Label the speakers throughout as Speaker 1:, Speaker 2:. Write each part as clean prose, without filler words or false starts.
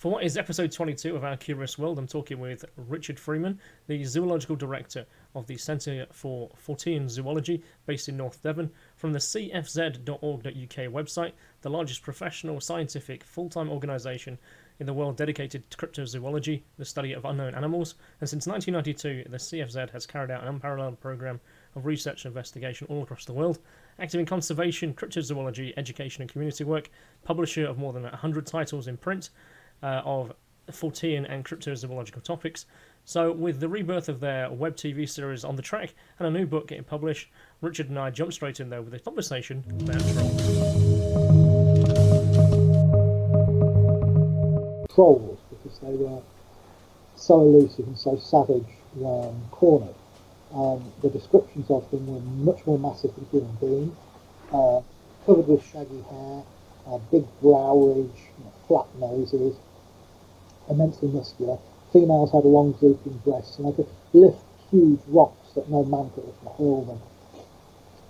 Speaker 1: For what is episode 22 of Our Curious World, I'm talking with Richard Freeman, the Zoological Director of the Centre for Fortean Zoology, based in North Devon, from the cfz.org.uk website, the largest professional, scientific, full-time organisation in the world dedicated to cryptozoology, the study of unknown animals, and since 1992, the CFZ has carried out an unparalleled programme of research and investigation all across the world, active in conservation, cryptozoology, education and community work, publisher of more than 100 titles in print, of Fortean and cryptozoological topics. So with the rebirth of their web TV series On the Track and a new book getting published, Richard and I jump straight in there with a conversation about trolls.
Speaker 2: Trolls, because they were so elusive and so savage when cornered. The descriptions of them were much more massive than human beings, covered with shaggy hair, big brow ridge, flat noses, immensely muscular. Females had long drooping breasts, and they could lift huge rocks that no man could lift and hurl them.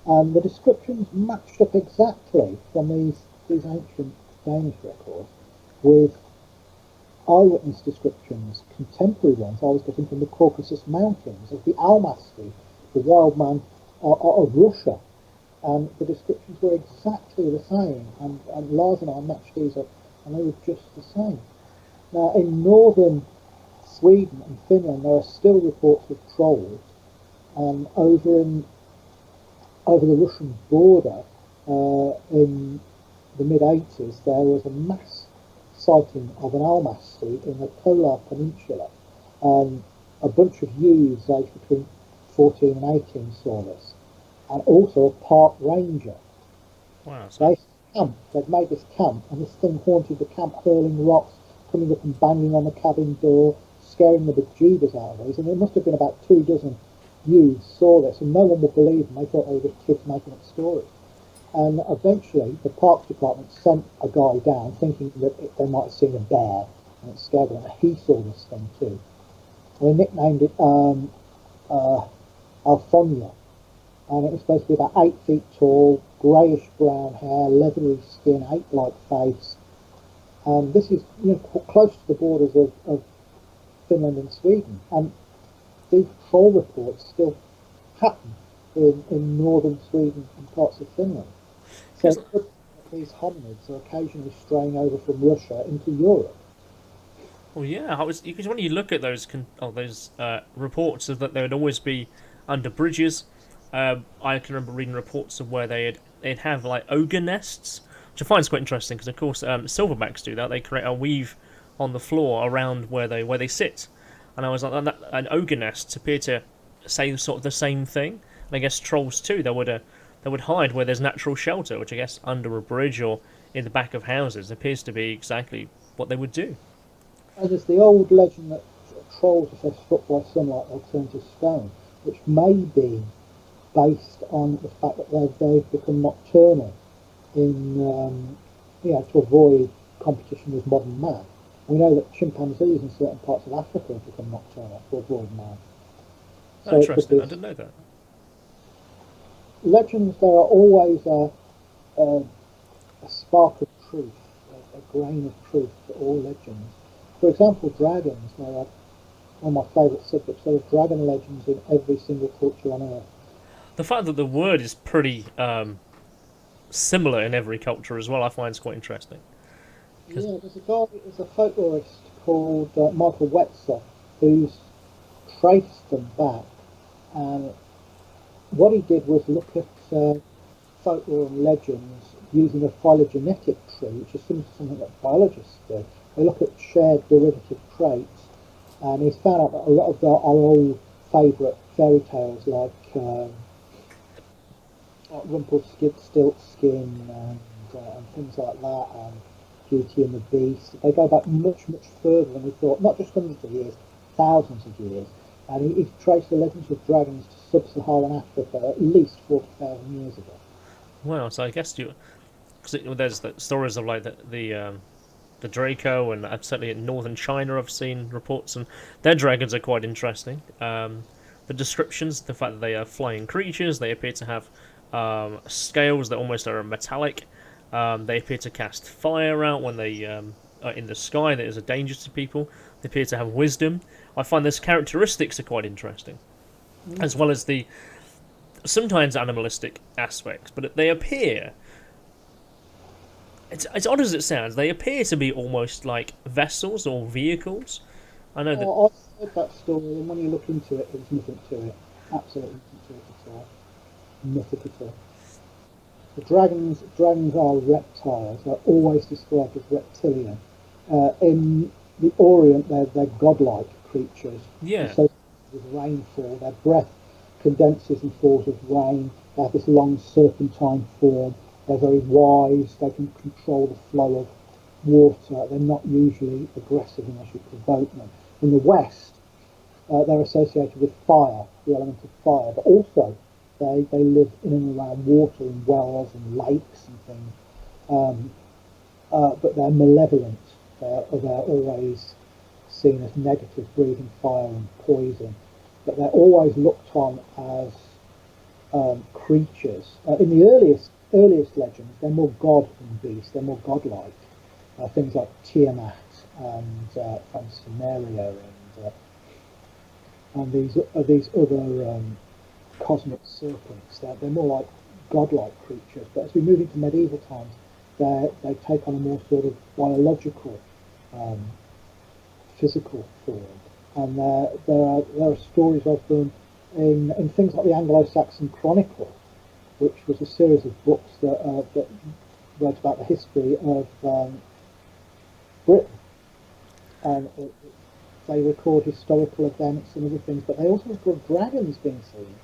Speaker 2: And the descriptions matched up exactly from these ancient Danish records with eyewitness descriptions, contemporary ones I was getting from the Caucasus Mountains of the Almasty, the wild man of Russia. And the descriptions were exactly the same, and Lars and I matched these up, and they were just the same. Now, in northern Sweden and Finland, there are still reports of trolls. Over the Russian border, in the mid-80s, there was a mass sighting of an almasty in the Kolar Peninsula. A bunch of youths aged between 14 and 18 saw this, and also a park ranger.
Speaker 1: Wow.
Speaker 2: They'd made this camp, and this thing haunted the camp, hurling rocks, coming up and banging on the cabin door, scaring the bejeebers out of these. And there must have been about 24 youths saw this, and no one would believe them. They thought they were just kids making up stories. And eventually, the Parks Department sent a guy down, thinking that they might have seen a bear, and it scared them. And he saw this thing too. And they nicknamed it Alfonia, and it was supposed to be about 8 feet tall, greyish-brown hair, leathery skin, ape-like face. This is close to the borders of Finland and Sweden, and these troll reports still happen in northern Sweden and parts of Finland. So these hominids are occasionally straying over from Russia into Europe.
Speaker 1: Well, yeah, because when you look at those reports of that they would always be under bridges. I can remember reading reports of where they'd have like ogre nests, which I find is quite interesting because of course silverbacks do that. They create a weave on the floor around where they sit, and I was like, and ogre nests appear to say sort of the same thing. And I guess trolls too. They would hide where there's natural shelter, which I guess under a bridge or in the back of houses appears to be exactly what they would do.
Speaker 2: And there's the old legend that trolls, if they're struck by sunlight, they'll turn to stone, which may be based on the fact that they've become nocturnal to avoid competition with modern man. We know that chimpanzees in certain parts of Africa have become nocturnal to avoid man.
Speaker 1: So interesting, I didn't know that.
Speaker 2: Legends, there are always a spark of truth, a grain of truth to all legends. For example, dragons, they are one of my favourite subjects. There are dragon legends in every single culture on Earth.
Speaker 1: The fact that the word is pretty similar in every culture as well, I find is quite interesting.
Speaker 2: Yeah, there's a folklorist called Michael Wetzel who's traced them back, and what he did was look at folklore and legends using a phylogenetic tree, which is something that biologists do. They look at shared derivative traits, and he's found out that a lot of our old favourite fairy tales like Rumpelstiltskin and things like that, and Beauty and the Beast, they go back much, much further than we thought, not just hundreds of years, thousands of years. And he's traced the legends of dragons to sub-Saharan Africa at least 40,000 years ago.
Speaker 1: Wow, so I guess there's the stories of like the Draco, and certainly in northern China I've seen reports, and their dragons are quite interesting. The descriptions, the fact that they are flying creatures, they appear to have scales that almost are metallic. They appear to cast fire out when they in the sky that is a danger to people. They appear to have wisdom. I find those characteristics are quite interesting, as well as the sometimes animalistic aspects. But they appear, it's as odd as it sounds, they appear to be almost like vessels or vehicles. I know that.
Speaker 2: Oh, I've heard that story, and when you look into it, there's nothing to it. Absolutely nothing to it at all. Nothing at all. The dragons are reptiles. They're always described as reptilian. In the Orient, they're godlike creatures.
Speaker 1: Yeah.
Speaker 2: Associated with rainfall. Their breath condenses and falls as rain. They have this long serpentine form. They're very wise. They can control the flow of water. They're not usually aggressive unless you provoke them. In the West, they're associated with fire, the element of fire, but also they live in and around water and wells and lakes and things. But they're malevolent. They're always seen as negative, breathing fire and poison. But they're always looked on as creatures. In the earliest legends, they're more god than beast. They're more godlike. Things like Tiamat and from Sumeria and these other cosmic serpents. They're more like godlike creatures. But as we move into medieval times, they take on a more sort of biological, physical form. And there are stories of them in things like the Anglo-Saxon Chronicle, which was a series of books that wrote about the history of Britain. And they record historical events and other things, but they also record dragons being seen.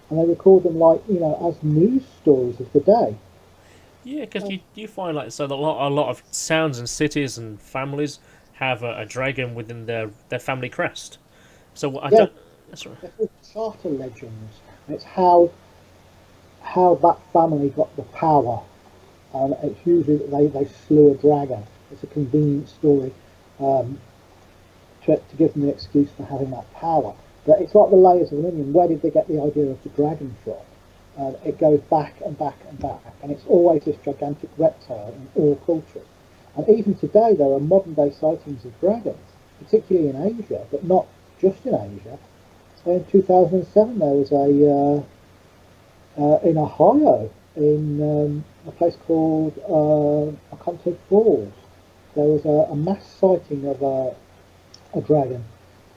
Speaker 2: And they record them like, as news stories of the day.
Speaker 1: Yeah, because you find like so a lot of towns and cities and families have a dragon within their family crest. So I don't. That's right.
Speaker 2: They're called charter legends. And it's how that family got the power. And it's usually that they slew a dragon. It's a convenient story to give them the excuse for having that power. But it's like the layers of an onion. Where did they get the idea of the dragon from? It goes back and back and back, and it's always this gigantic reptile in all cultures. And even today, there are modern-day sightings of dragons, particularly in Asia, but not just in Asia. So in 2007, there was in Ohio, in a place called Oconto Falls, there was a mass sighting of a dragon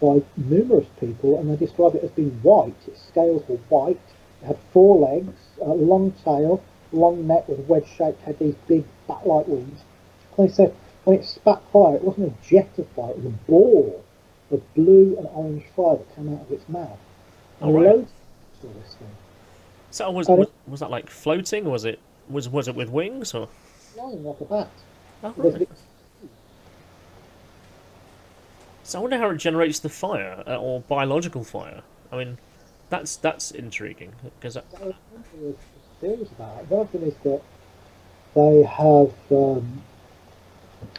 Speaker 2: by numerous people, and they describe it as being white. Its scales were white. It had 4 legs, a long tail, long neck with a wedge-shaped head, these big bat-like wings. And they said when it spat fire, it wasn't a jet of fire, it was a ball of blue and orange fire that came out of its mouth. And loads of this thing.
Speaker 1: So was that like floating, or was it with wings, or
Speaker 2: flying like a bat?
Speaker 1: Oh, right. So I wonder how it generates the fire, or biological fire. I mean, that's intriguing because
Speaker 2: There's theories about it. One of them is that they have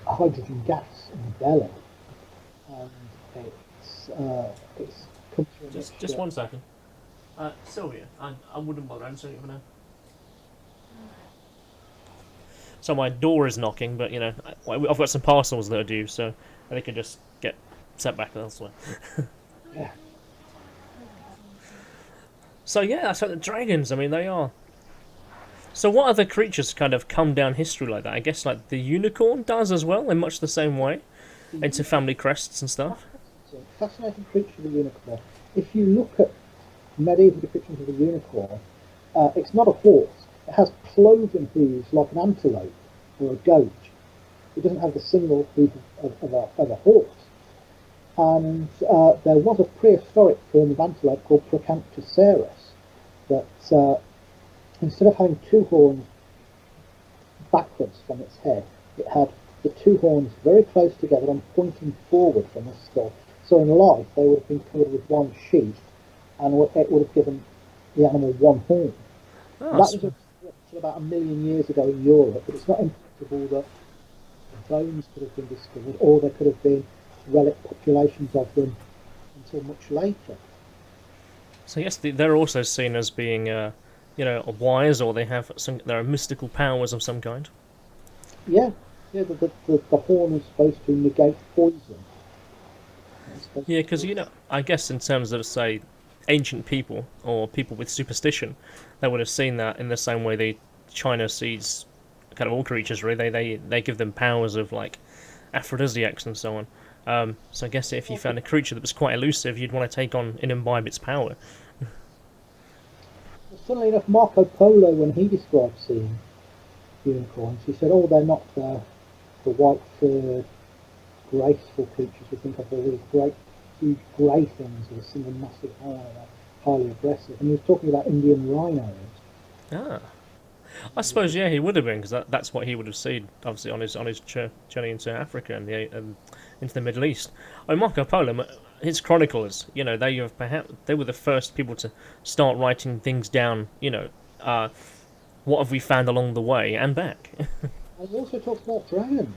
Speaker 2: hydrogen gas in the belly, and it's come through.
Speaker 1: Just one second, Sylvia. I wouldn't bother answering it for now. So my door is knocking, but I've got some parcels that are due, so they can just get sent back elsewhere.
Speaker 2: Yeah.
Speaker 1: So yeah, that's like the dragons. I mean, they are. So what other creatures kind of come down history like that? I guess like the unicorn does as well, in much the same way, into family crests and stuff.
Speaker 2: Fascinating creature, the unicorn. If you look at medieval depictions of the unicorn, it's not a horse. It has cloven hooves like an antelope or a goat. It doesn't have the single hoof of a horse. And there was a prehistoric form of antelope called Procamptocerus that instead of having 2 horns backwards from its head, it had the 2 horns very close together and pointing forward from the skull. So in life, they would have been covered with one sheath, and it would have given the animal 1 horn.
Speaker 1: Oh,
Speaker 2: that was until about 1 million years ago in Europe, but it's not impossible that bones could have been discovered, or there could have been relic populations of them until much later.
Speaker 1: So yes, they're also seen as being, wise, or there are mystical powers of some kind.
Speaker 2: Yeah, Yeah, the horn is supposed to negate poison. It's supposed
Speaker 1: Yeah, because
Speaker 2: to,
Speaker 1: I guess in terms of say ancient people or people with superstition, they would have seen that in the same way China sees kind of all creatures. Really, they give them powers of like aphrodisiacs and so on. So I guess if you found a creature that was quite elusive, you'd want to take on and imbibe its power.
Speaker 2: funnily enough, Marco Polo, when he described seeing unicorns, he said, "Oh, they're not the white-furred, graceful creatures we think of. They're really great, huge grey things with a single massive horn and are highly aggressive." And he was talking about Indian rhinos.
Speaker 1: Ah, I suppose yeah, he would have been because that's what he would have seen obviously on his journey into Africa and into the Middle East. I mean, Marco Polo, his chroniclers, they were the first people to start writing things down. What have we found along the way and back?
Speaker 2: And he also talks about dragons.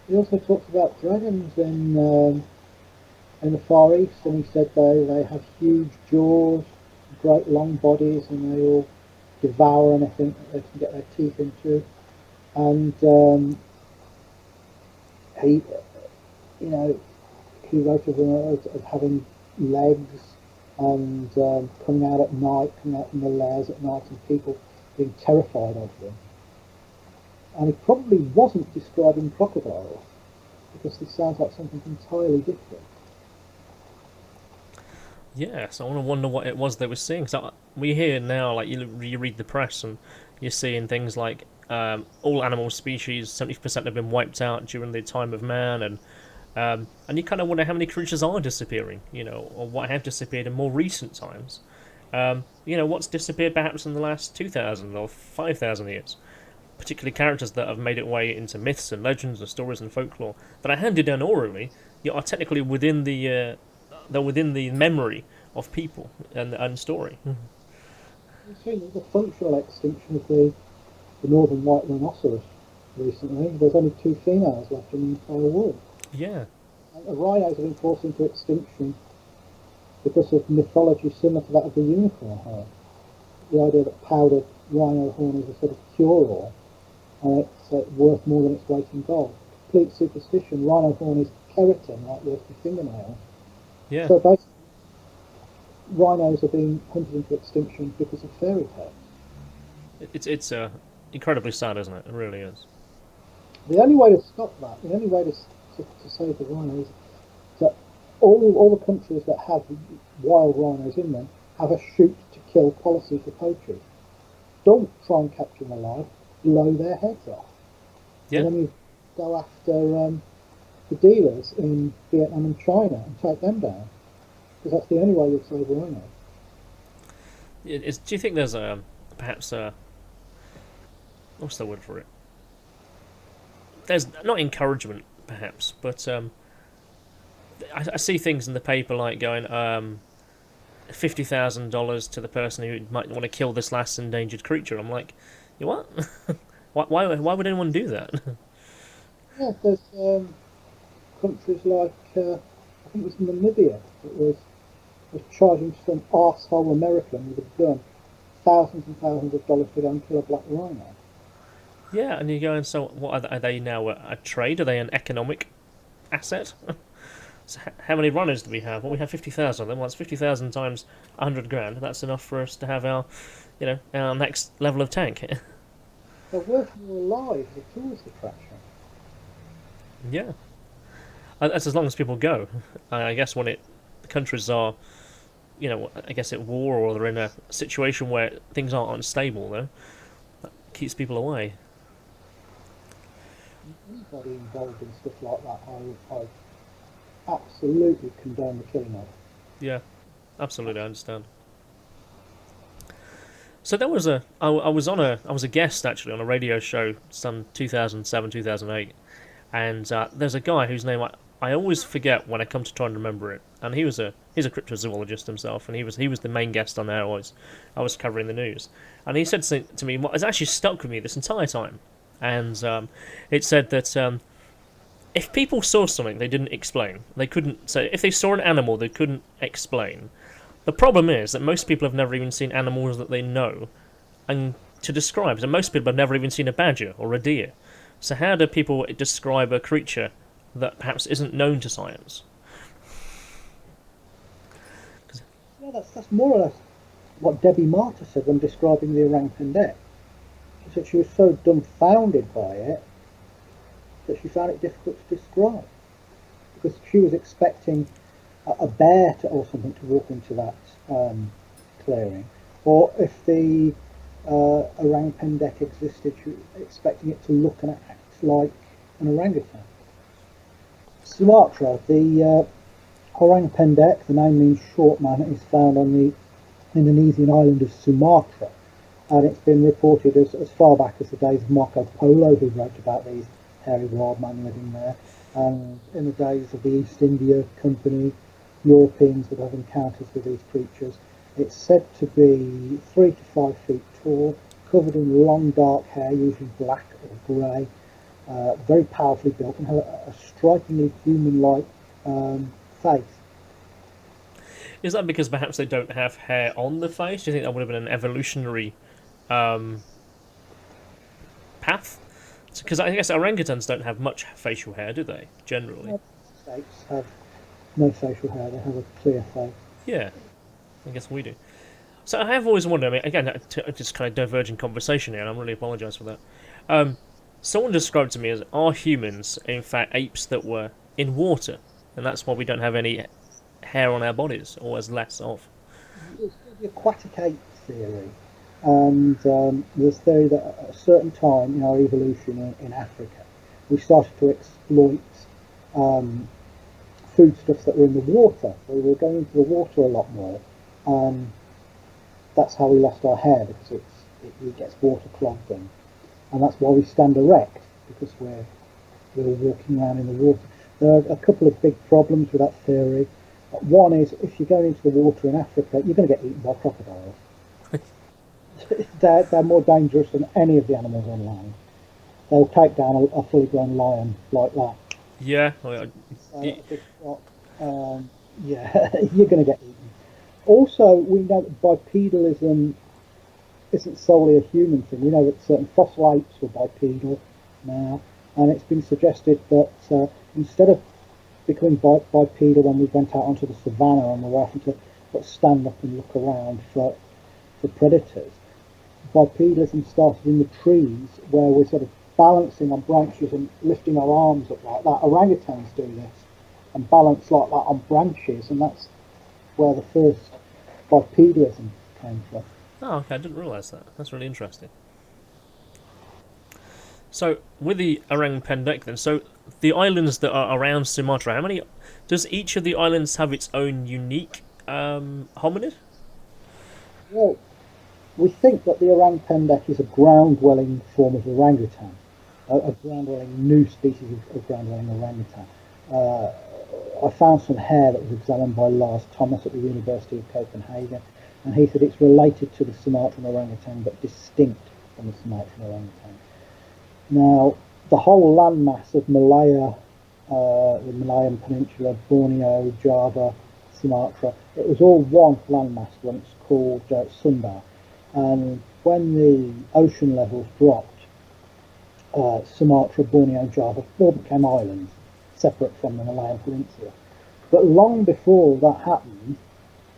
Speaker 2: He also talks about dragons in the Far East, and he said they have huge jaws, great long bodies, and they all devour anything that they can get their teeth into. And he, you know, he wrote of them as having legs and coming out at night, coming out from the lairs at night, and people being terrified of them. And he probably wasn't describing crocodiles, because this sounds like something entirely different.
Speaker 1: Yeah, so I want to wonder what it was they were seeing. So we hear now, like you read the press and you're seeing things like all animal species, 70% have been wiped out during the time of man, and you kind of wonder how many creatures are disappearing, or what have disappeared in more recent times. What's disappeared perhaps in the last 2,000 or 5,000 years. Particularly characters that have made it way into myths and legends and stories and folklore that are handed down orally, yet are technically within the memory of people and story.
Speaker 2: We've seen the functional extinction of the northern white rhinoceros recently. There's only 2 females left in the entire world.
Speaker 1: Yeah.
Speaker 2: And the rhinos have been forced into extinction because of mythology similar to that of the unicorn horn. The idea that powdered rhino horn is a sort of cure-all, and it's worth more than its weight in gold. Complete superstition. Rhino horn is keratin, like worth your fingernails.
Speaker 1: Yeah.
Speaker 2: So basically, rhinos are being hunted into extinction because of fairy tales.
Speaker 1: It's incredibly sad, isn't it? It really is.
Speaker 2: The only way to stop that, the only way to save the rhinos, is that all the countries that have wild rhinos in them have a shoot to kill policy for poachers. Don't try and capture them alive, blow their heads off.
Speaker 1: Yeah.
Speaker 2: And then you go after the dealers in Vietnam and China and take them down, because that's the only way you'll save rhinos.
Speaker 1: Do you think there's perhaps what's the word for it? There's not encouragement, perhaps, but I see things in the paper like going $50,000 to the person who might want to kill this last endangered creature. I'm like, you what? why would anyone do that?
Speaker 2: Yeah, there's countries like I think it was Namibia that was charging some arsehole American with a gun thousands and thousands of dollars to go and kill a black rhino.
Speaker 1: Yeah, and you're going, so what are they now? A trade? Are they an economic asset? So how many runners do we have? Well, we have 50,000 of them. Well, that's 50,000 times 100 grand. That's enough for us to have our next level of tank.
Speaker 2: They're worth more alive as a tourist attraction.
Speaker 1: Yeah, that's as long as people go. I guess when the countries are, I guess at war or they're in a situation where things aren't unstable, though, that keeps people away.
Speaker 2: Anybody involved in stuff like that, I absolutely condone the killing of.
Speaker 1: Yeah, absolutely, I understand. So there was I was a guest actually on a radio show some 2007, 2008, and there's a guy whose name I always forget when I come to try and remember it, and he's a cryptozoologist himself, and he was the main guest on there. I was covering the news, and he said to me what has actually stuck with me this entire time, and it said that if people saw something they didn't explain, they couldn't say. If they saw an animal they couldn't explain. The problem is that most people have never even seen animals that they know and to describe. So most people have never even seen a badger or a deer. So how do people describe a creature that perhaps isn't known to science?
Speaker 2: Yeah, that's more or less what Debbie Marta said when describing the orang pendek. She said she was so dumbfounded by it that she found it difficult to describe, because she was expecting a bear or something to walk into that clearing, or if the orang pendek existed, she was expecting it to look and act like an orangutan. Sumatra, the orang pendek, the name means short man, is found on the Indonesian island of Sumatra, and it's been reported as far back as the days of Marco Polo, who wrote about these hairy wild men living there, and in the days of the East India Company, Europeans would have encounters with these creatures. It's said to be 3 to 5 feet tall, covered in long dark hair, usually black or grey, very powerfully built, and have a strikingly human-like face.
Speaker 1: Is that because perhaps they don't have hair on the face? Do you think that would have been an evolutionary path? Because I guess orangutans don't have much facial hair, do they, generally?
Speaker 2: Apes have no facial hair, they have a clear face.
Speaker 1: Yeah, I guess we do. So I have always wondered, I mean, again, just kind of diverging conversation here, and I really apologise for that. Someone described to me as, are humans, in fact, apes that were in water? And that's why we don't have any hair on our bodies, or as less of.
Speaker 2: It's the aquatic ape theory, and there's theory that at a certain time in our evolution in Africa, we started to exploit foodstuffs that were in the water. We were going into the water a lot more, and that's how we lost our hair, because it gets waterclogged, and that's why we stand erect, because we're walking around in the water. There are a couple of big problems with that theory. One is, if you're going into the water in Africa, you're going to get eaten by crocodiles. They're more dangerous than any of the animals on land. They'll take down a fully grown lion like that.
Speaker 1: Yeah.
Speaker 2: Yeah, you're going to get eaten. Also, we know that bipedalism isn't solely a human thing. We know that certain fossil apes were bipedal now, and it's been suggested that instead of becoming bipedal when we went out onto the savannah and we were having to stand up and look around for predators, bipedalism started in the trees, where we're sort of balancing on branches and lifting our arms up like that. Orangutans do this and balance like that on branches, and that's where the first bipedalism came from.
Speaker 1: Oh, okay, I didn't realise that. That's really interesting. So, with the orang pendek then, so the islands that are around Sumatra, how many... Does each of the islands have its own unique hominid?
Speaker 2: Well, we think that the orang pendek is a ground-dwelling form of orangutan, a ground-dwelling new species of ground-dwelling orangutan. I found some hair that was examined by Lars Thomas at the University of Copenhagen, and he said it's related to the Sumatran orangutan but distinct from the Sumatran orangutan. Now, the whole landmass of Malaya, the Malayan Peninsula, Borneo, Java, Sumatra, it was all one landmass once called Sunda. And when the ocean levels dropped, Sumatra, Borneo, Java all became islands, separate from the Malayan Peninsula. But long before that happened,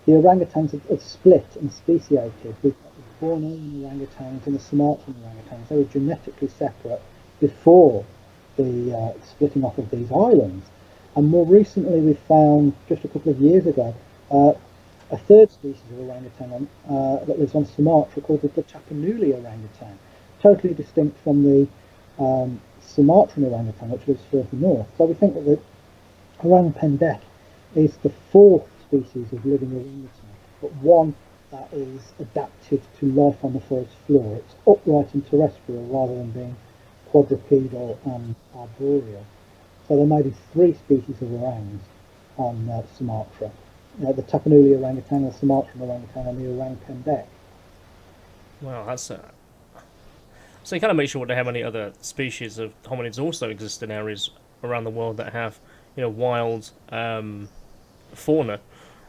Speaker 2: the orangutans had split and speciated with the Bornean orangutans and the Sumatran orangutans. They were genetically separate before the splitting off of these islands. And more recently we found, just a couple of years ago, a third species of orangutan that lives on Sumatra called the Tapanuli orangutan, totally distinct from the Sumatran orangutan, which lives further north. So we think that the orang pendek is the fourth species of living orangutan, but one that is adapted to life on the forest floor. It's upright and terrestrial rather than being quadrupedal and arboreal. So there may be three species of orangs on Sumatra. The Tapanuli orangutan, the Sumatran orangutan, and the orang pendek.
Speaker 1: Wow, that's... So you kind of make sure wonder how many other species of hominids also exist in areas around the world that have, wild fauna,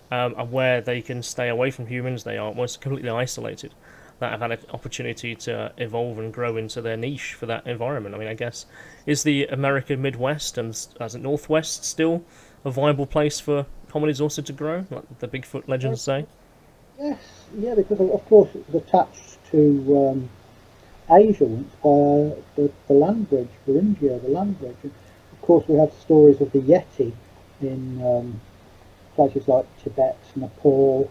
Speaker 1: and where they can stay away from humans. They are almost completely isolated. that have had an opportunity to evolve and grow into their niche for that environment. I mean, I guess, is the American Midwest and as a Northwest still a viable place for comedies also to grow, like the Bigfoot legends say?
Speaker 2: Yes, yeah, because of course it was attached to Asia once by the land bridge, Buringia, the land bridge. And of course, we have stories of the Yeti in places like Tibet, Nepal,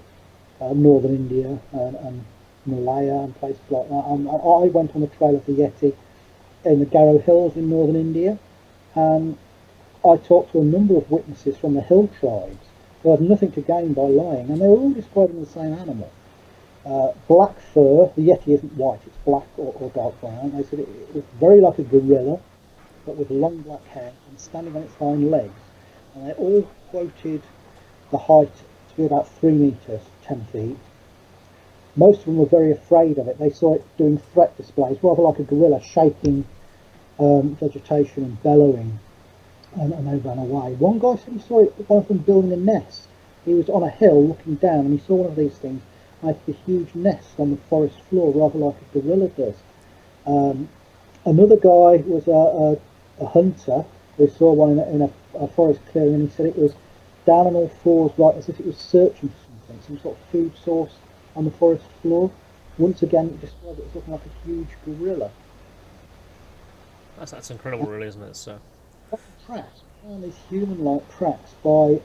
Speaker 2: northern India, and Malaya, and places like that. I went on the trail of the Yeti in the Garo Hills in northern India, and I talked to a number of witnesses from the hill tribes who had nothing to gain by lying, and they were all describing the same animal. Black fur, the Yeti isn't white, it's black or dark brown. They said it was very like a gorilla, but with long black hair and standing on its hind legs. And they all quoted the height to be about 3 metres, 10 feet. Most of them were very afraid of it. They saw it doing threat displays, rather like a gorilla, shaking vegetation and bellowing, and they ran away. One guy said he saw one of them building a nest. He was on a hill looking down, and he saw one of these things make a huge nest on the forest floor, rather like a gorilla does. Another guy was a hunter who saw one in a forest clearing, and he said it was down on all fours, like as if it was searching for something, some sort of food source on the forest floor. Once again, it described it as looking like a huge gorilla.
Speaker 1: That's incredible, really, isn't it? So.
Speaker 2: Tracks, found these human-like tracks by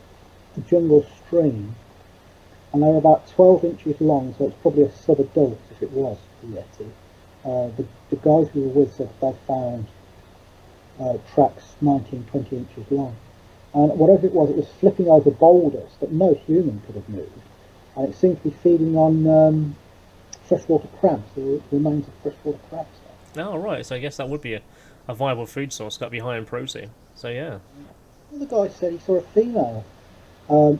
Speaker 2: a jungle stream, and they were about 12 inches long, so it's probably a sub-adult if it was the Yeti. The guys who were with said they found tracks 19, 20 inches long. And whatever it was flipping over boulders that no human could have moved, and it seemed to be feeding on freshwater crabs, the remains of freshwater crabs there.
Speaker 1: Oh, right, so I guess that would be a viable food source, that'd be high in protein. So, yeah.
Speaker 2: The guy said he saw a female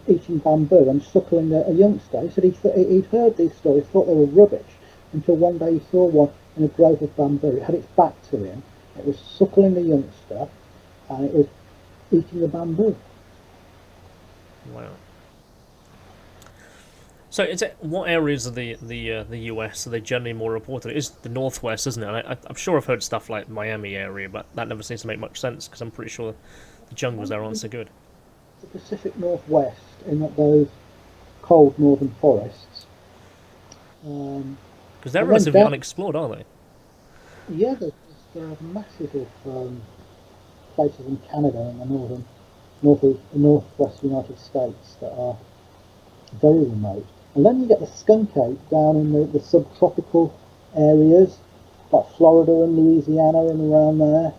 Speaker 2: eating bamboo and suckling a youngster. He said he'd heard these stories, thought they were rubbish, until one day he saw one in a grove of bamboo. It had its back to him, it was suckling a youngster, and it was eating the bamboo.
Speaker 1: Wow. So, what areas of the US are they generally more reported? It is the Northwest, isn't it? I'm sure I've heard stuff like Miami area, but that never seems to make much sense because I'm pretty sure the jungles there aren't so good.
Speaker 2: The Pacific Northwest, in those cold northern forests.
Speaker 1: Because they're relatively unexplored, aren't they?
Speaker 2: Yeah, there are massive places in Canada and the northwest United States that are very remote. And then you get the skunk ape down in the subtropical areas, like Florida and Louisiana and around there.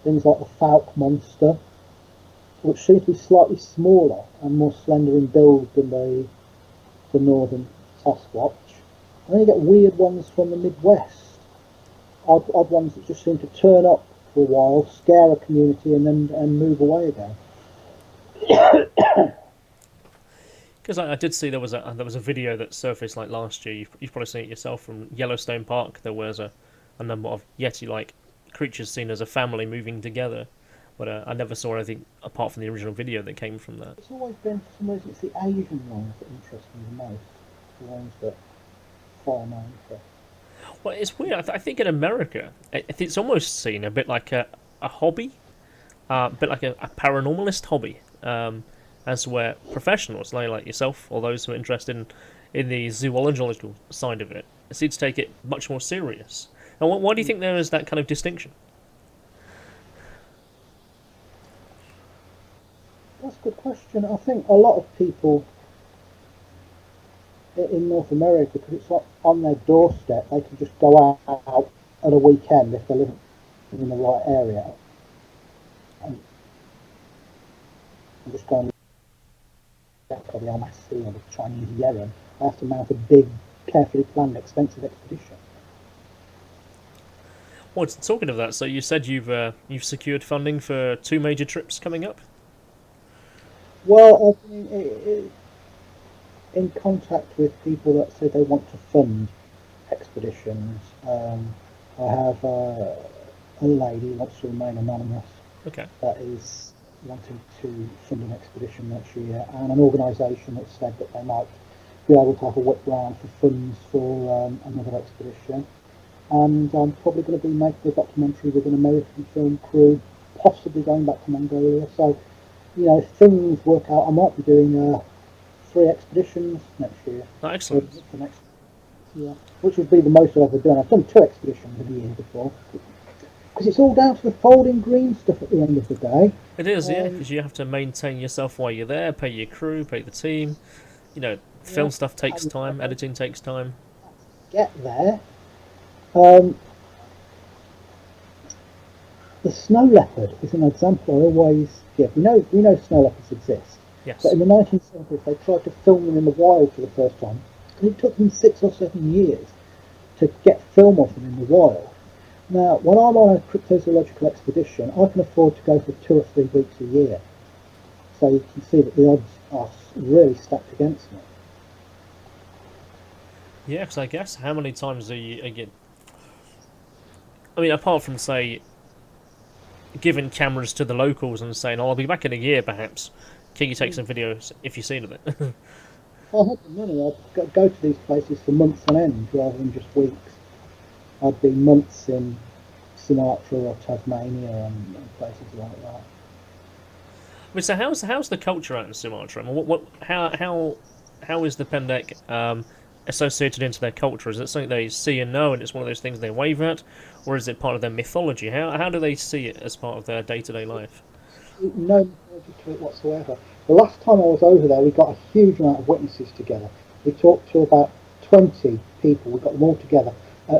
Speaker 2: Things like the falk monster, which seems to be slightly smaller and more slender in build than the northern Sasquatch. And then you get weird ones from the Midwest, odd ones that just seem to turn up for a while, scare a community, and then move away again.
Speaker 1: Because I did see there was a video that surfaced like last year. You've probably seen it yourself from Yellowstone Park. There was a number of Yeti-like creatures seen as a family moving together, but I never saw anything apart from the original video that came from that.
Speaker 2: It's always been, for some reason, it's the Asian ones that interest me the most, the ones that far known for.
Speaker 1: Well, it's weird. I think in America, it's almost seen a bit like a hobby, a bit like a paranormalist hobby. As where professionals like yourself or those who are interested in the zoological side of it seem to take it much more serious. And why do you think there is that kind of distinction?
Speaker 2: That's a good question. I think a lot of people in North America, because it's like on their doorstep, they can just go out at a weekend if they live in the right area and just go and or the Almaty or the Chinese Yeren. They have to mount a big, carefully planned, expensive expedition.
Speaker 1: Well, talking of that, so you said you've secured funding for 2 major trips coming up?
Speaker 2: Well, I've been in contact with people that say they want to fund expeditions. I have a lady who wants to remain anonymous.
Speaker 1: Okay.
Speaker 2: That is wanting to fund an expedition next year, and an organisation that said that they might be able to have a whip round for funds for another expedition. And I'm probably going to be making a documentary with an American film crew, possibly going back to Mongolia. So, if things work out, I might be doing 3 expeditions next year.
Speaker 1: Oh, excellent.
Speaker 2: For next year, which would be the most I've ever done. I've done 2 expeditions in a year before. Because it's all down to the folding green stuff at the end of the day.
Speaker 1: It is, yeah, because you have to maintain yourself while you're there, pay your crew, pay the team. Film stuff takes time, editing takes time.
Speaker 2: Get there. The snow leopard is an example I always give. We know snow leopards exist.
Speaker 1: Yes.
Speaker 2: But in the 1970s, they tried to film them in the wild for the first time. And it took them 6 or 7 years to get film of them in the wild. Now, when I'm on a cryptozoological expedition, I can afford to go for 2 or 3 weeks a year. So you can see that the odds are really stacked against me.
Speaker 1: Yeah, because I guess how many times do you get? I mean, apart from say, giving cameras to the locals and saying, "Oh, I'll be back in a year, perhaps. Can you take some videos if you've seen of it?"
Speaker 2: If I had the money, I'd go to these places for months on end rather than just weeks. I'd be months in Sumatra or Tasmania and places like that.
Speaker 1: But so how's the culture out in Sumatra? I mean, how is the pendek associated into their culture? Is it something they see and know, and it's one of those things they wave at, or is it part of their mythology? How do they see it as part of their day-to-day life?
Speaker 2: No mythology to it whatsoever. The last time I was over there, we got a huge amount of witnesses together. We talked to about 20 people. We got them all together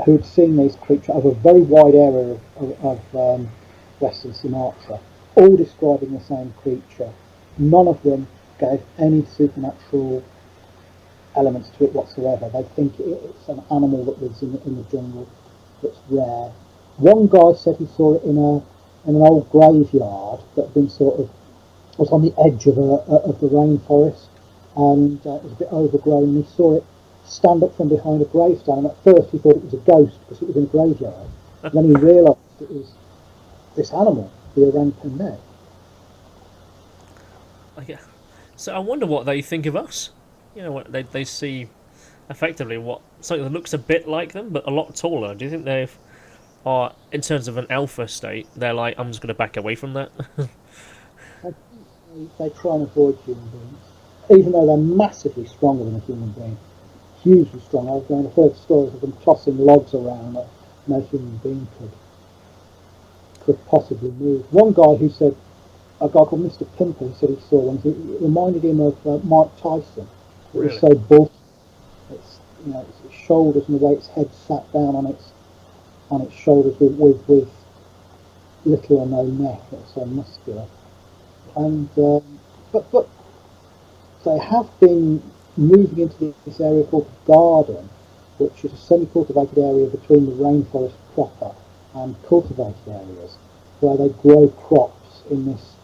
Speaker 2: who had seen these creatures over a very wide area of Western Sumatra, all describing the same creature. None of them gave any supernatural elements to it whatsoever. They think it's an animal that lives in the jungle that's rare. One guy said he saw it in an old graveyard that had been was on the edge of the rainforest, and it was a bit overgrown, and he saw it stand up from behind a gravestone, and at first he thought it was a ghost because it was in a graveyard. And then he realised it was this animal, the orang-pendek.
Speaker 1: So I wonder what they think of us. What they see effectively something that looks a bit like them but a lot taller. Do you think they are, in terms of an alpha state, they're like, I'm just going to back away from that?
Speaker 2: They try and avoid human beings, even though they're massively stronger than a human being. Hugely strong. I've heard stories of them tossing logs around that no human being could possibly move. One guy who said, a guy called Mr. Pimple, he said he saw one. It reminded him of Mike Tyson. It was so bulky. Its shoulders and the way its head sat down on its shoulders with little or no neck. It was so muscular. And but they have been moving into this area called the Garden, which is a semi-cultivated area between the rainforest proper and cultivated areas, where they grow crops in this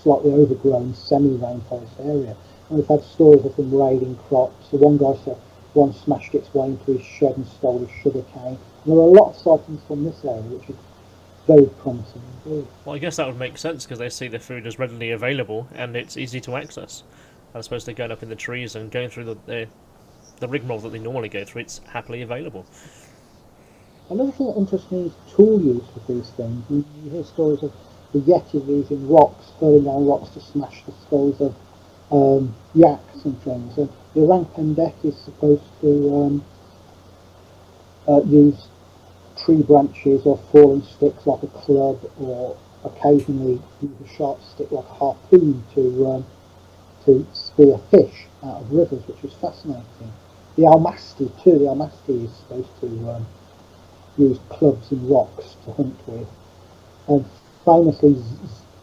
Speaker 2: slightly overgrown semi-rainforest area. And we've had stories of them raiding crops. The one guy said one smashed its way into his shed and stole his sugar cane. And there are a lot of sightings from this area, which is very promising indeed.
Speaker 1: Well, I guess that would make sense because they see the food is readily available and it's easy to access. As opposed to going up in the trees and going through the rigmarole that they normally go through, it's happily available.
Speaker 2: Another thing that interests me is tool use with these things. You hear stories of the Yeti using rocks, hurling down rocks to smash the skulls of yaks and things. And the orang-pendek is supposed to use tree branches or fallen sticks like a club, or occasionally use a sharp stick like a harpoon to spear fish out of rivers, which was fascinating. The almasti too. The almasti is supposed to use clubs and rocks to hunt with. And famously,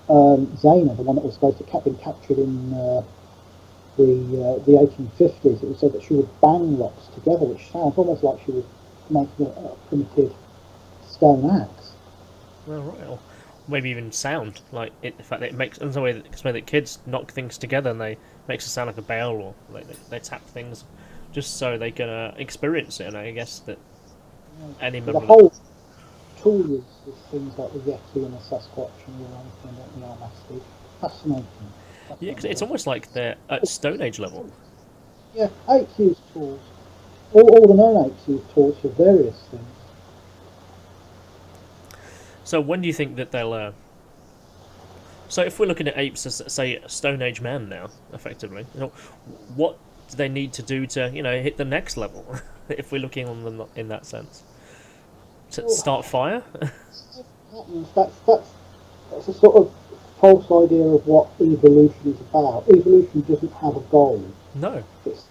Speaker 2: Zana, the one that was supposed to have been captured in the 1850s, it was said that she would bang rocks together, which sounds almost like she was making a primitive stone axe.
Speaker 1: Well, right. Or maybe even sound. Like the fact that it makes the way that kids knock things together and they makes it sound like a bell, or they tap things just so they can experience it. And I guess that any member.
Speaker 2: The whole tool use is things like the Yeti and the Sasquatch and the orang-pendek and the almasti. Fascinating.
Speaker 1: Yeah, because it's almost like they're at Stone Age level.
Speaker 2: Yeah, apes use tools. All the known apes use tools for various things.
Speaker 1: So when do you think that they'll? So if we're looking at apes as, say, Stone Age man now, effectively, what do they need to do to, hit the next level? If we're looking on them in that sense, to
Speaker 2: Well,
Speaker 1: start fire?
Speaker 2: that's a sort of false idea of what evolution is about. Evolution doesn't have a goal.
Speaker 1: No.
Speaker 2: It's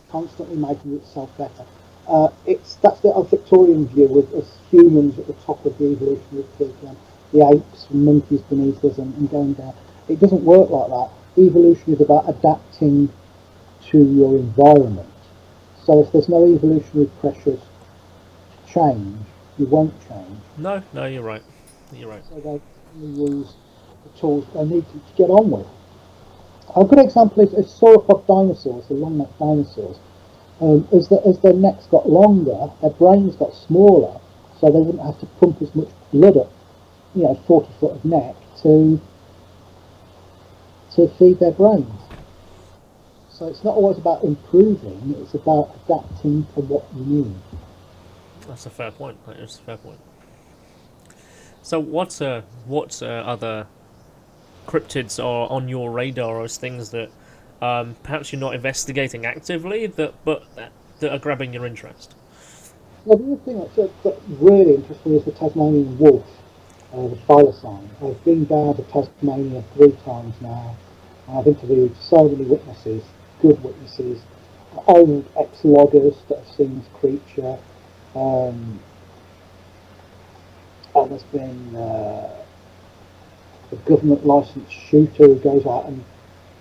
Speaker 2: constantly making itself better. That's the Victorian view with us humans at the top of the evolutionary peak, and the apes and monkeys beneath us, and going down. It doesn't work like that. Evolution is about adapting to your environment. So if there's no evolutionary pressures to change, you won't change.
Speaker 1: No, no, you're right. You're right.
Speaker 2: So they use the tools they need to get on with. A good example is sauropod dinosaurs, the long-necked dinosaurs. As their necks got longer, their brains got smaller, so they wouldn't have to pump as much blood up, 40 foot of neck to feed their brains. So it's not always about improving; it's about adapting to what you need.
Speaker 1: That's a fair point. That is a fair point. So what other cryptids are on your radar as things that perhaps you're not investigating actively, that are grabbing your interest?
Speaker 2: Well, the other thing that really interests me is the Tasmanian wolf, the thylacine. I've been down to Tasmania 3 times now, and I've interviewed so many witnesses, good witnesses, old ex-loggers that have seen this creature, um, and there's been a government licensed shooter who goes out and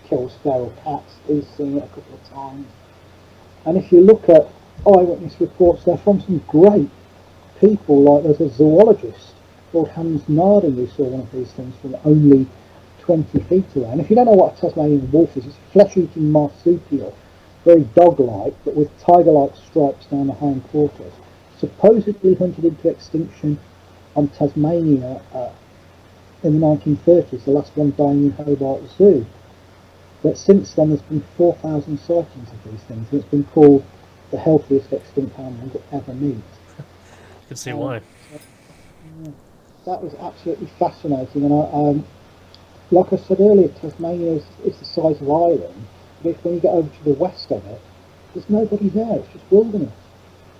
Speaker 2: kills feral cats. He's seen it a couple of times. And if you look at eyewitness reports, they're from some great people. Like there's a zoologist called Hans Narding who saw one of these things from only 20 feet away. And if you don't know what a Tasmanian wolf is, it's a flesh-eating marsupial, very dog-like, but with tiger-like stripes down the hindquarters. Supposedly hunted into extinction on Tasmania in the 1930s, the last one dying in Hobart Zoo. But since then there's been 4,000 sightings of these things, and it's been called the healthiest extinct animal to ever meet.
Speaker 1: I can see why.
Speaker 2: So, yeah, that was absolutely fascinating, and like I said earlier, Tasmania is the size of Ireland, but when you get over to the west of it, there's nobody there, it's just wilderness.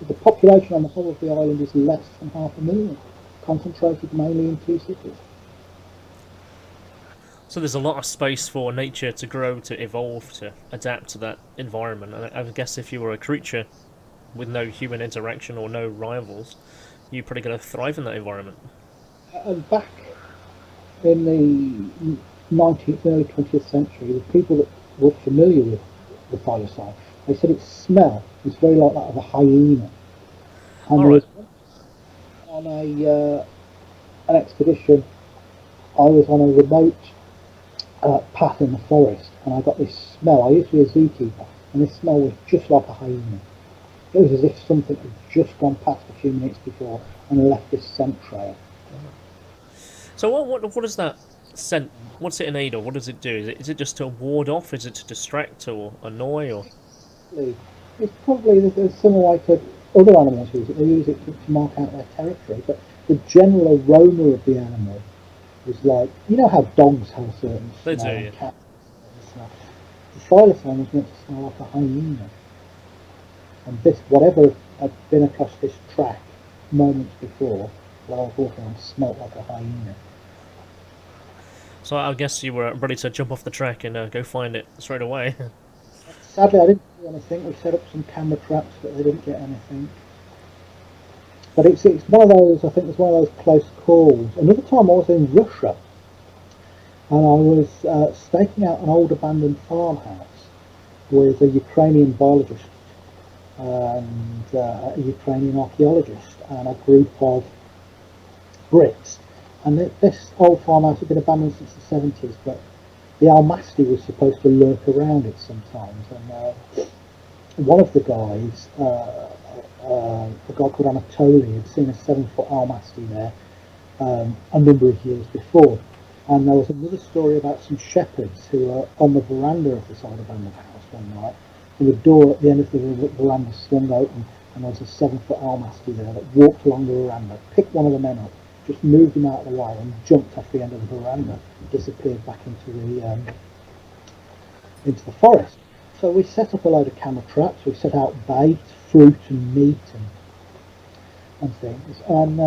Speaker 2: The population on the whole of the island is less than 500,000, concentrated mainly in 2 cities.
Speaker 1: So there's a lot of space for nature to grow, to evolve, to adapt to that environment. And I guess if you were a creature with no human interaction or no rivals, you're probably going to thrive in that environment.
Speaker 2: And back in the 19th, early 20th century, the people that were familiar with the thylacine, they said its smell was very like that of a hyena. And
Speaker 1: All
Speaker 2: there
Speaker 1: right.
Speaker 2: was on an expedition, I was on a remote path in the forest, and I got this smell. I used to be a zookeeper, and this smell was just like a hyena. It was as if something had just gone past a few minutes before and left this scent trail.
Speaker 1: So what does that scent? What's it in aid of? What does it do? Is it just to ward off? Is it to distract or annoy? Or
Speaker 2: It's probably there's similar way to other animals use it. They use it to mark out their territory, but the general aroma of the animal is like, you know how dogs have a certain
Speaker 1: they
Speaker 2: smell
Speaker 1: do,
Speaker 2: and
Speaker 1: yeah.
Speaker 2: cats have a certain smell. The thylacine was meant to smell like a hyena, and this, whatever had been across this track moments before, while I was walking on, smelt like a hyena.
Speaker 1: So I guess you were ready to jump off the track and go find it straight away.
Speaker 2: Sadly, I didn't see anything. We set up some camera traps, but they didn't get anything. But it's one of those, I think it's one of those close calls. Another time I was in Russia, and I was staking out an old abandoned farmhouse with a Ukrainian biologist and a Ukrainian archaeologist and a group of Brits. And this old farmhouse had been abandoned since the 70s, but the Almasty was supposed to lurk around it sometimes. And one of the guys, a guy called Anatoly, had seen a 7-foot Almasty there a number of years before. And there was another story about some shepherds who were on the veranda of this old abandoned house one night, the door at the end of the veranda swung open, and there was a 7-foot almasty there that walked along the veranda, picked one of the men up, just moved him out of the way, and jumped off the end of the veranda, disappeared back into the forest. So we set up a load of camera traps. We set out bait, fruit, and meat, and things. And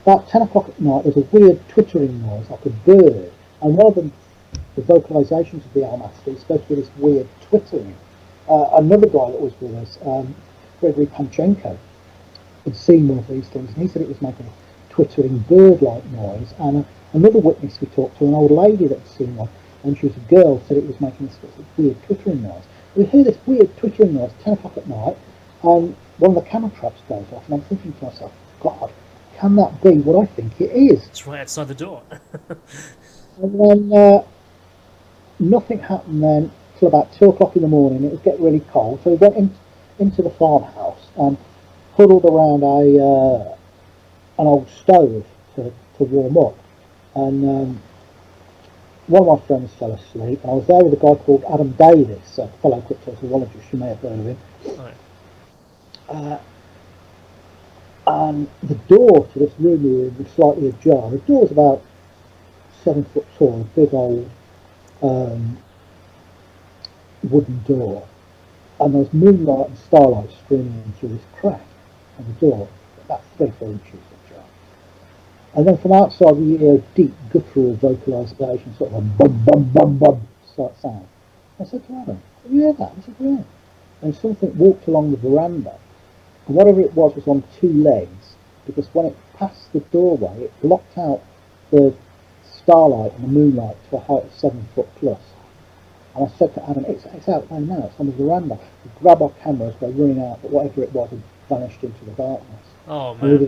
Speaker 2: about 10 o'clock at night, there's a weird twittering noise, like a bird. And one of the vocalisations of the almasty is supposed to be this weird twittering. Another guy that was with us, Gregory Panchenko, had seen one of these things, and he said it was making a twittering bird-like noise. And another witness we talked to, an old lady that had seen one, and she was a girl, said it was making this weird twittering noise. We hear this weird twittering noise 10 o'clock at night, and one of the camera traps goes off, and I'm thinking to myself, God, can that be what I think it is?
Speaker 1: It's right outside the door.
Speaker 2: And then nothing happened then till about 2 o'clock in the morning. It was getting really cold, so we went into the farmhouse and huddled around an old stove to warm up. And one of my friends fell asleep, and I was there with a guy called Adam Davis, a fellow cryptozoologist. You may have heard of him.
Speaker 1: Right.
Speaker 2: And the door to this room we were in was slightly ajar. The door was about 7 foot tall, a big old wooden door, and there was moonlight and starlight streaming in through this crack on the door, about 3-4 inches ajar. And then from outside we hear a deep guttural vocalisation, sort of a bum bum bum bum sort of sound. I said to Adam, have you heard that? He said, yeah. And something walked along the veranda, and whatever it was on 2 legs, because when it passed the doorway it blocked out the starlight and the moonlight to a height of 7 foot plus. And I said to Adam, it's out there now, it's on the veranda. We grab our cameras, we're running out, but whatever it was had vanished into the darkness.
Speaker 1: Oh, man.
Speaker 2: And we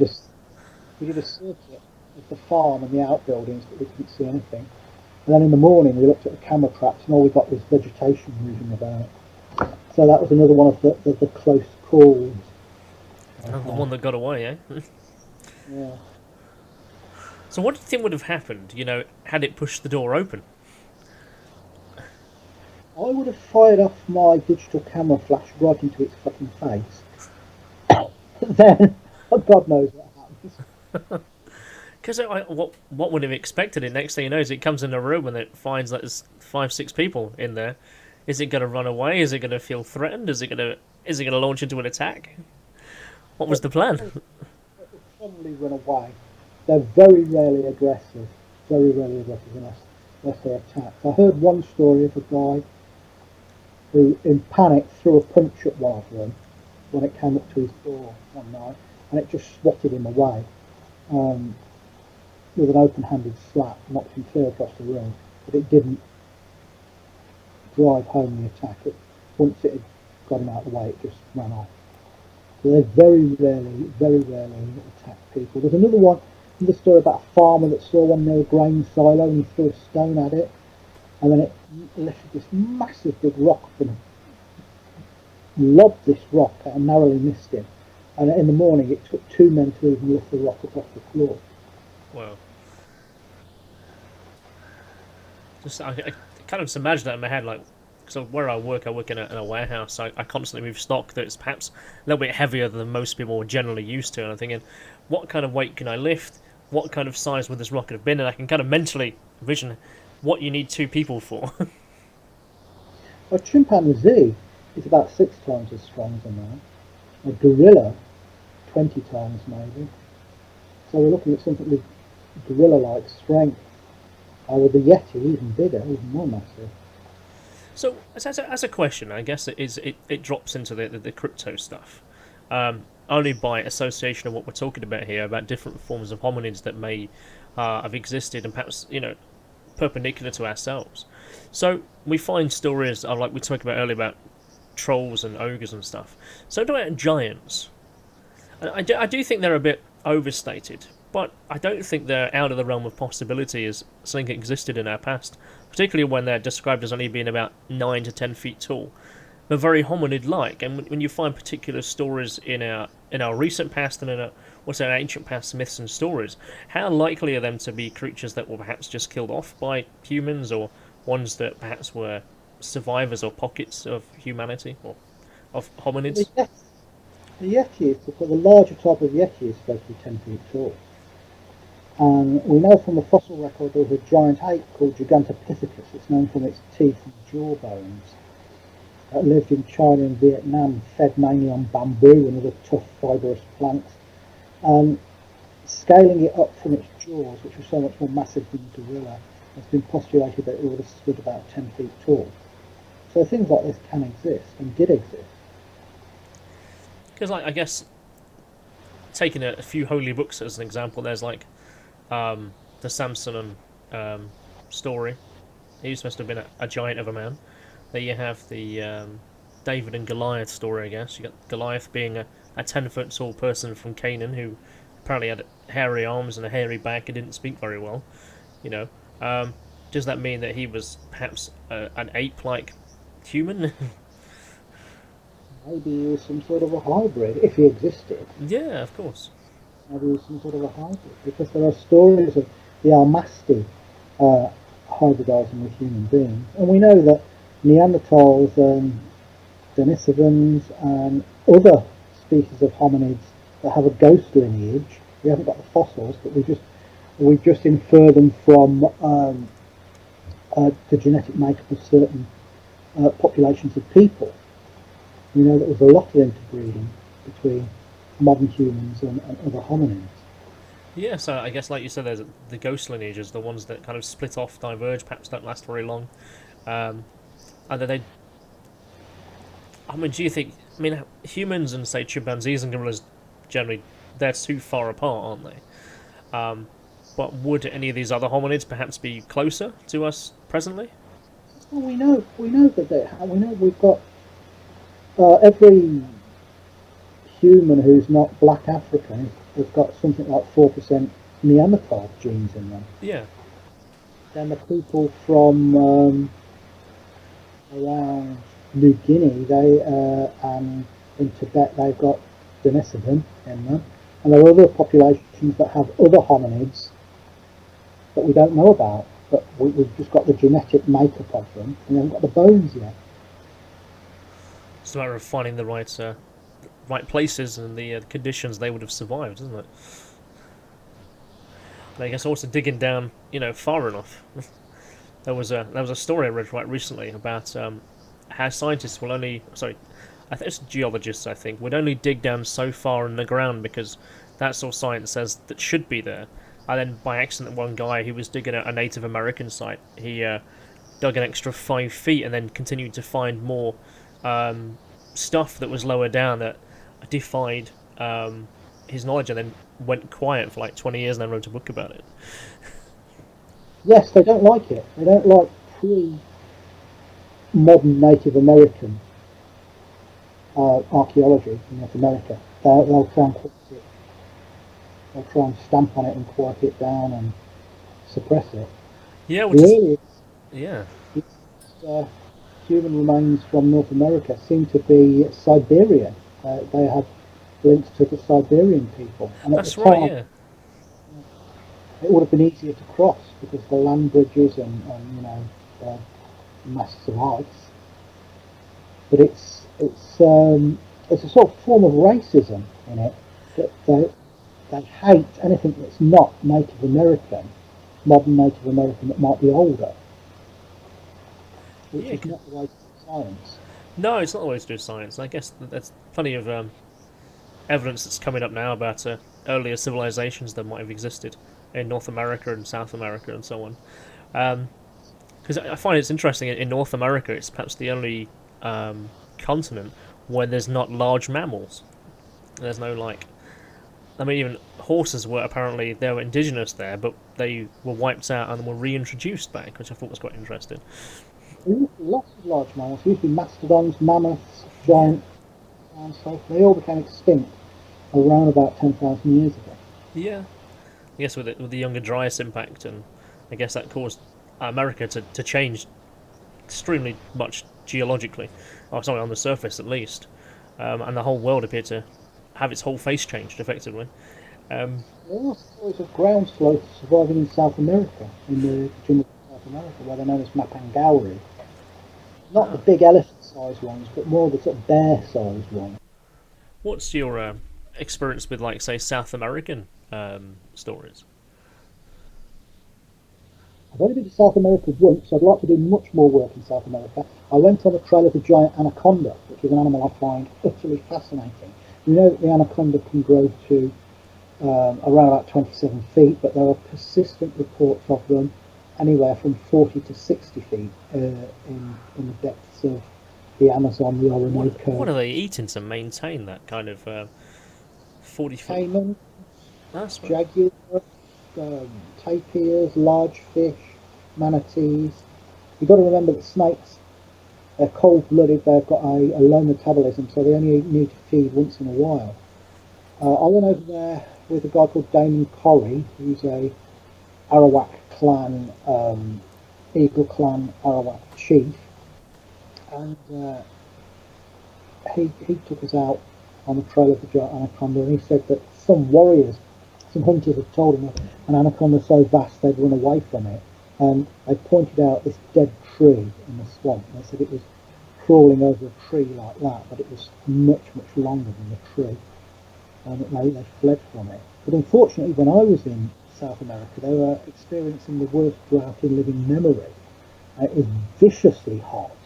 Speaker 2: did a circuit of the farm and the outbuildings, but we couldn't see anything. And then in the morning we looked at the camera traps, and all we got was vegetation moving about. So that was another one of the close calls.
Speaker 1: The one that got away, eh?
Speaker 2: Yeah.
Speaker 1: So what do you think would have happened, had it pushed the door open?
Speaker 2: I would have fired off my digital camera flash right into its fucking face. Then, God knows what happens.
Speaker 1: Because what would have expected it? Next thing you know, is it comes in a room and it finds that there's 5-6 people in there. Is it going to run away? Is it going to feel threatened? Is it going to launch into an attack? What was the plan?
Speaker 2: It would probably run away. They're very rarely aggressive unless they're attacked. I heard one story of a guy who, in panic, threw a punch at one of them when it came up to his door one night, and it just swatted him away with an open-handed slap, knocked him clear across the room, but it didn't drive home the attack. Once it had got him out of the way, it just ran off. So they very rarely attack people. There's another story about a farmer that saw one near a grain silo, and he threw a stone at it, and then it lifted this massive big rock up and lobbed this rock and narrowly missed him. And in the morning it took 2 men to even lift the rock up off the floor.
Speaker 1: Wow. I kind of just imagine that in my head, like, because where I work in a warehouse. I constantly move stock that's perhaps a little bit heavier than most people are generally used to, and I'm thinking, what kind of weight can I lift? What kind of size would this rocket have been? And I can kind of mentally envision what you need 2 people for.
Speaker 2: A chimpanzee is about 6 times as strong as a man. A gorilla, 20 times maybe. So we're looking at something with gorilla-like strength. With the Yeti, even bigger, even more massive.
Speaker 1: So, as a question, I guess it drops into the crypto stuff. Only by association of what we're talking about here, about different forms of hominids that may have existed and perhaps, perpendicular to ourselves. So we find stories, like we talked about earlier, about trolls and ogres and stuff. So about giants. I do think they're a bit overstated, but I don't think they're out of the realm of possibility as something that existed in our past, particularly when they're described as only being about 9 to 10 feet tall. They're very hominid-like, and when you find particular stories in our recent past and in our ancient past myths and stories, how likely are them to be creatures that were perhaps just killed off by humans, or ones that perhaps were survivors or pockets of humanity or of
Speaker 2: The
Speaker 1: hominids.
Speaker 2: Yeti, the Yeti is the larger type of Yeti is supposed to be 10 feet tall. And we know from the fossil record there was a giant ape called Gigantopithecus. It's known from its teeth and jaw bones. That lived in China and Vietnam, fed mainly on bamboo and other tough fibrous plants. And scaling it up from its jaws, which were so much more massive than the gorilla, has been postulated that it would have stood about 10 feet tall. So things like this can exist and did exist.
Speaker 1: Because, like, I guess taking a few holy books as an example, there's like the Samson and story. He was supposed to have been a giant of a man. Then you have the David and Goliath story, I guess. You got Goliath being a 10-foot tall person from Canaan who apparently had hairy arms and a hairy back and didn't speak very well. You know, does that mean that he was perhaps an ape-like human?
Speaker 2: Maybe he was some sort of a hybrid, if he existed.
Speaker 1: Yeah, of course.
Speaker 2: Maybe he was some sort of a hybrid, because there are stories of the Almasti hybridizing with human beings. And we know that Neanderthals, Denisovans, and other species of hominids that have a ghost lineage, we haven't got the fossils, but we just infer them from the genetic makeup of certain populations of people. We know that there's a lot of interbreeding between modern humans and other hominids.
Speaker 1: Yeah, so I guess, like you said, there's the ghost lineages, the ones that kind of split off, diverge, perhaps don't last very long. And then they. I mean, do you think. I mean, humans and, say, chimpanzees and gorillas generally, they're too far apart, aren't they? But would any of these other hominids perhaps be closer to us presently?
Speaker 2: Well, we know that we know we've got every human who's not black African has got something like 4% Neanderthal genes in them.
Speaker 1: Yeah.
Speaker 2: Then the people from around New Guinea, and in Tibet, they've got Denisovan in them, and there are other populations that have other hominids that we don't know about, but we've just got the genetic makeup of them, and we haven't got the bones yet.
Speaker 1: It's a matter of finding the right places and the conditions they would have survived, isn't it? And I guess also digging down, far enough. There was a story I read right recently about how scientists will only I think it's geologists would only dig down so far in the ground because that's all science says that should be there. And then by accident, one guy who was digging a Native American site, he dug an extra 5 feet and then continued to find more stuff that was lower down that defied his knowledge, and then went quiet for like 20 years and then wrote a book about it.
Speaker 2: Yes, they don't like it. They don't like pre-modern Native American archaeology in North America. They'll try and quiet it. They'll try and stamp on it and quiet it down and suppress it.
Speaker 1: Yeah, which
Speaker 2: really,
Speaker 1: yeah.
Speaker 2: Human remains from North America seem to be Siberian. They have links to the Siberian people. And
Speaker 1: that's right, yeah.
Speaker 2: It would have been easier to cross because of the land bridges and masses of ice. But it's a sort of form of racism in it that they hate anything that's not Native American, modern Native American that might be older. Which is not the way to do science.
Speaker 1: No, it's not the way to do science. I guess there's plenty of evidence that's coming up now about earlier civilizations that might have existed in North America and South America and so on. Because I find it's interesting, in North America it's perhaps the only continent where there's not large mammals. There's no even horses were indigenous there, but they were wiped out and were reintroduced back, which I thought was quite interesting.
Speaker 2: Lots of large mammals, usually mastodons, mammoths, giant stuff. They all became extinct around about 10,000 years ago.
Speaker 1: Yeah. I guess with the Younger Dryas impact, and I guess that caused America to change extremely much geologically, or sorry, on the surface at least, and the whole world appeared to have its whole face changed effectively.
Speaker 2: There are stories of ground sloths surviving in South America, in the jungle of South America, where they're known as Mapangauari. Not the big elephant-sized ones, but more the sort of bear-sized ones.
Speaker 1: What's your experience with, like, say, South American stories?
Speaker 2: I've only been to South America once, so I'd like to do much more work in South America. I went on the trail of a giant anaconda, which is an animal I find utterly fascinating. You know that the anaconda can grow to around about 27 feet, but there are persistent reports of them anywhere from 40 to 60 feet in the depths of the Amazon, the Orinoco.
Speaker 1: What are they eating to maintain that kind of 40 foot?
Speaker 2: Cayman,
Speaker 1: That's right.
Speaker 2: jaguars, tapirs, large fish, manatees. You've got to remember that snakes, they're cold-blooded, they've got a low metabolism, so they only need to feed once in a while. I went over there with a guy called Damon Corrie, who's a Arawak clan, Eagle Clan Arawak chief, and he took us out on the trail of the giant anaconda, and he said that some warriors, some hunters had told him that an anaconda so vast they'd run away from it, and they pointed out this dead tree in the swamp. They said it was crawling over a tree like that, but it was much, much longer than the tree, and they fled from it. But unfortunately, when I was in South America, they were experiencing the worst drought in living memory. It was viciously hot,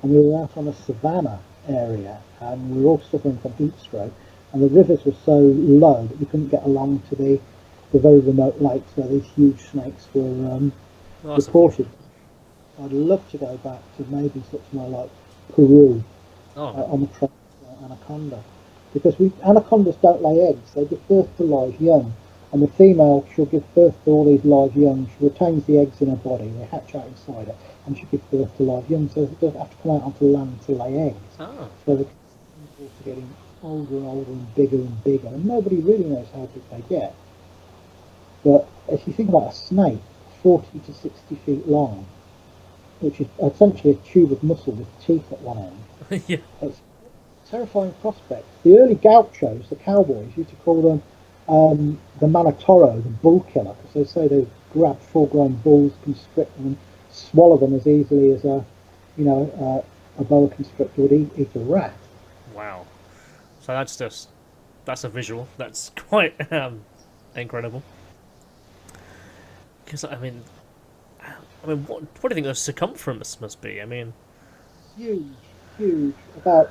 Speaker 2: and we were out on a savanna area, and we were all suffering from heat stroke, and the rivers were so low that we couldn't get along to the very remote lakes where these huge snakes were reported. I'd love to go back to maybe somewhere like Peru on the trail of anaconda, because anacondas don't lay eggs; they give birth to live young, and the female she'll give birth to all these live young. She retains the eggs in her body; they hatch out inside her, and she gives birth to live young. So it doesn't have to come out onto land to lay eggs. So the animals are getting older and older and bigger, and nobody really knows how big they get. But if you think about a snake, 40 to 60 feet long, which is essentially a tube of muscle with teeth at one end.
Speaker 1: Yeah.
Speaker 2: It's a terrifying prospect. The early gauchos, the cowboys, used to call them the manatoro, the bull killer, because they say they grab full-grown bulls, constrict them, and swallow them as easily as a boa constrictor would eat a rat.
Speaker 1: Wow. So that's a visual. That's quite incredible. Because what do you think the circumference must be? I mean,
Speaker 2: Huge. There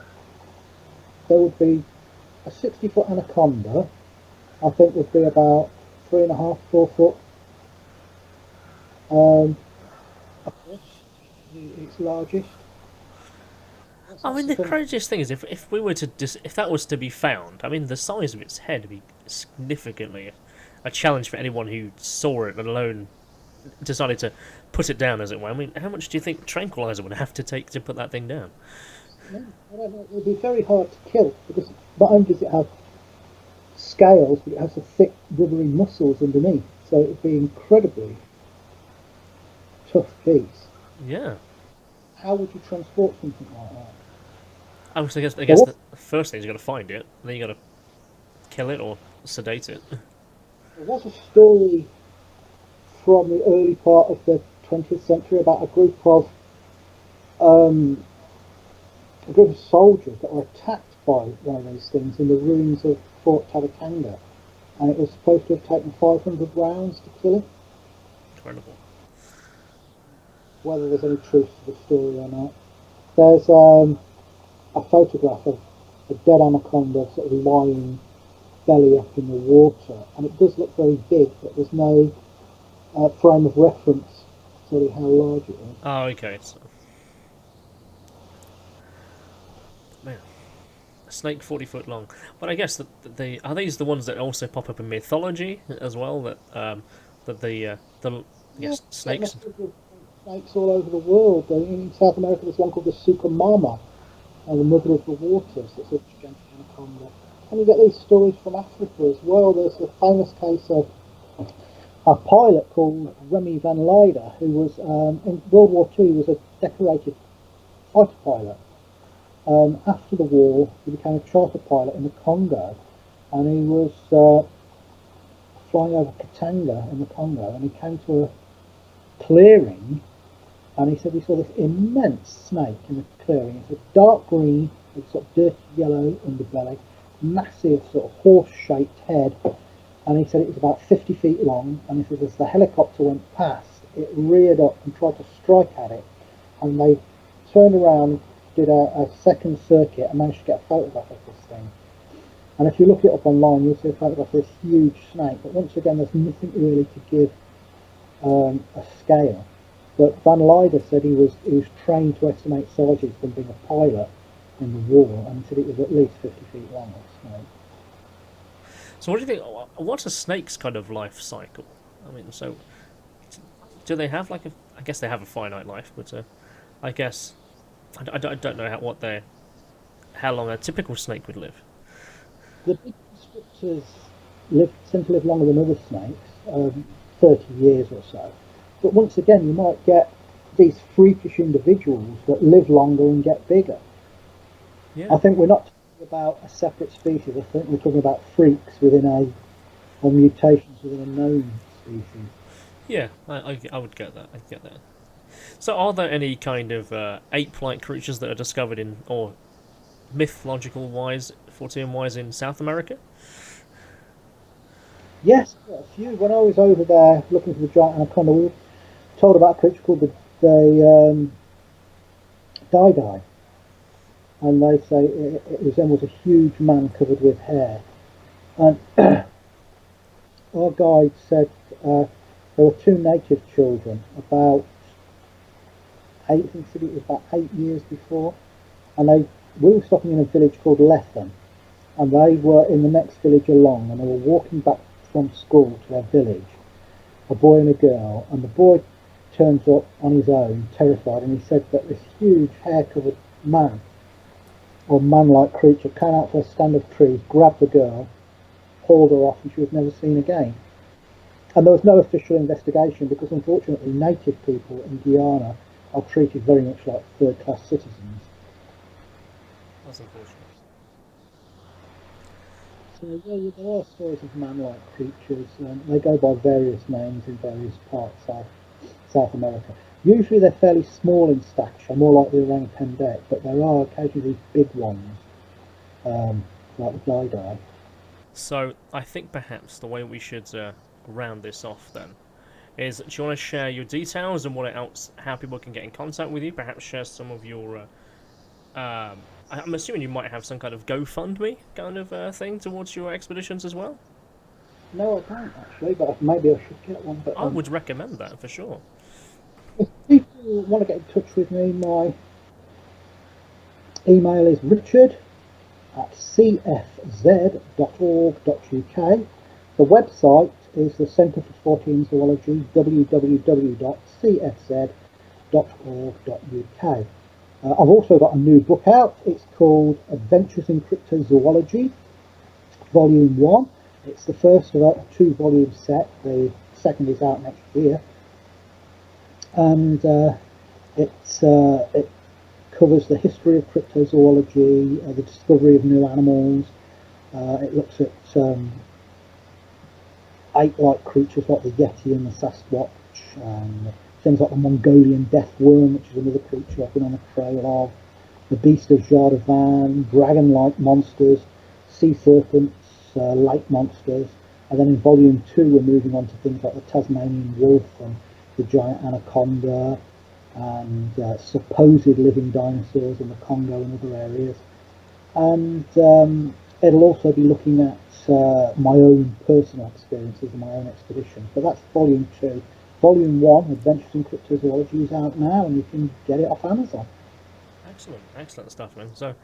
Speaker 2: would be a 60-foot anaconda. I think would be about 3.5, 4 foot. A fish, its largest.
Speaker 1: I mean, the craziest thing is if we were to if that was to be found, I mean, the size of its head would be significantly a challenge for anyone who saw it, let alone decided to put it down, as it were. I mean, how much do you think tranquilizer would have to take to put that thing down?
Speaker 2: I don't know. It would be very hard to kill, because not only does it have scales, but it has a thick, rubbery muscles underneath, so it would be incredibly tough beast.
Speaker 1: Yeah.
Speaker 2: How would you transport something like that?
Speaker 1: I guess the first thing is you got to find it, and then you got to kill it or sedate it.
Speaker 2: There was a story from the early part of the 20th century about a group of soldiers that were attacked by one of these things in the ruins of Fort Tabacanga, and it was supposed to have taken 500 rounds to kill it.
Speaker 1: Incredible.
Speaker 2: Whether there's any truth to the story or not. There's a photograph of a dead anaconda sort of lying belly up in the water, and it does look very big, but there's no frame of reference to tell you how large it is.
Speaker 1: Oh, okay. So, man, a snake 40 foot long. But I guess that are these the ones that also pop up in mythology as well? That the snakes.
Speaker 2: Snakes all over the world. In South America, there's one called the Sucamama, the mother of the waters. It's a gigantic anaconda. And you get these stories from Africa as well. There's a famous case of a pilot called Remy van Leyden, who was in World War II, was a decorated fighter pilot. After the war, he became a charter pilot in the Congo, and he was flying over Katanga in the Congo, and he came to a clearing and he said he saw this immense snake in the clearing. It's a dark green, with sort of dirty yellow underbelly, massive sort of horse-shaped head, and he said it was about 50 feet long, and he said as the helicopter went past, it reared up and tried to strike at it, and they turned around, did a second circuit, and managed to get a photograph of this thing. And if you look it up online, you'll see a photograph of this huge snake, but once again, there's nothing really to give a scale. But Van Lyder said he was trained to estimate sizes from being a pilot in the war, and he said it was at least 50 feet long, a snake.
Speaker 1: So what do you think? What's a snake's kind of life cycle? I mean, so do they have like I guess they have a finite life, but I guess I don't know how long a typical snake would live.
Speaker 2: The big constrictors tend to live longer than other snakes, 30 years or so. But once again, you might get these freakish individuals that live longer and get bigger.
Speaker 1: Yeah.
Speaker 2: I think we're not talking about a separate species. I think we're talking about freaks within or mutations within a known species.
Speaker 1: Yeah, I would get that. I'd get that. So are there any kind of ape-like creatures that are discovered in, or mythological-wise, Fortean-wise, in South America?
Speaker 2: Yes, a few. When I was over there looking for the giant anaconda, we were told about a creature called the die-die. And they say it resembles a huge man covered with hair. And our guide said there were two native children about I think it was about 8 years before, and we were stopping in a village called Lethem, and they were in the next village along, and they were walking back from school to their village, a boy and a girl, and the boy turns up on his own, terrified, and he said that this huge hair-covered man, or man-like creature, came out to a stand of trees, grabbed the girl, hauled her off, and she was never seen again. And there was no official investigation because, unfortunately, native people in Guyana are treated very much like third-class citizens.
Speaker 1: That's unfortunate.
Speaker 2: So yeah, there are stories of man-like creatures. They go by various names in various parts of South America. Usually they're fairly small in stature, more like the orangutan, but there are occasionally big ones, like the die-die.
Speaker 1: So I think perhaps the way we should round this off then is, do you want to share your details and how people can get in contact with you? Perhaps share some of your. I'm assuming you might have some kind of GoFundMe kind of thing towards your expeditions as well.
Speaker 2: No, I don't actually, but maybe I should get one. But
Speaker 1: I would recommend that for sure.
Speaker 2: If people want to get in touch with me, my email is richard@cfz.org.uk. The website is the Centre for Fortean Zoology, www.cfz.org.uk. I've also got a new book out. It's called Adventures in Cryptozoology, Volume 1. It's the first of a 2-volume set. The second is out next year. And it covers the history of cryptozoology, the discovery of new animals. It looks at ape-like creatures like the Yeti and the Sasquatch, and things like the Mongolian death worm, which is another creature I've been on the trail of, the beast of Jardivan, dragon-like monsters, sea serpents, lake monsters, and then in volume 2 we're moving on to things like the Tasmanian wolf and the giant anaconda, and supposed living dinosaurs in the Congo and other areas. And it'll also be looking at my own personal experiences and my own expeditions. But that's volume 2. Volume 1, Adventures in Cryptozoology, is out now, and you can get it off Amazon.
Speaker 1: Excellent stuff, man. So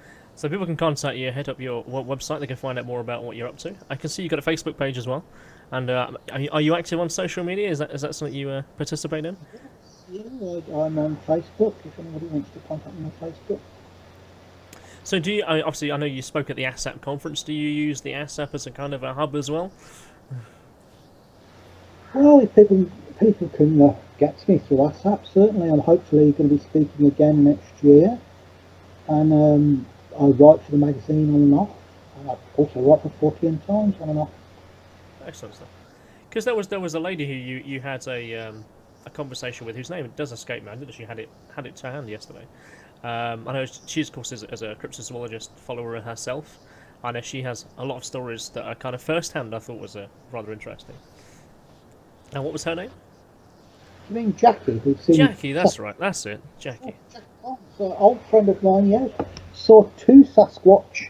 Speaker 1: people can contact you, head up your website, they can find out more about what you're up to. I can see you've got a Facebook page as well. And are you active on social media? Is that something you participate in?
Speaker 2: Yeah, I'm on Facebook, if anybody wants to contact me on Facebook.
Speaker 1: So do you, obviously I know you spoke at the ASAP conference, do you use the ASAP as a kind of a hub as well?
Speaker 2: Well, if people can get to me through ASAP, certainly. I'm hopefully going to be speaking again next year. And I write for the magazine on and off. And I also write for Fortean Times on and off.
Speaker 1: Excellent stuff. Because there was a lady who you had a a conversation with, whose name does escape me. I didn't actually had it to hand yesterday. I know she, of course, is a cryptozoologist follower herself. I know she has a lot of stories that are kind of first-hand. I thought was rather interesting. And what was her name?
Speaker 2: You mean Jackie? Who'd seen
Speaker 1: Jackie, that's right. That's it. Jackie.
Speaker 2: Oh, so an old friend of mine, yes. Saw two Sasquatch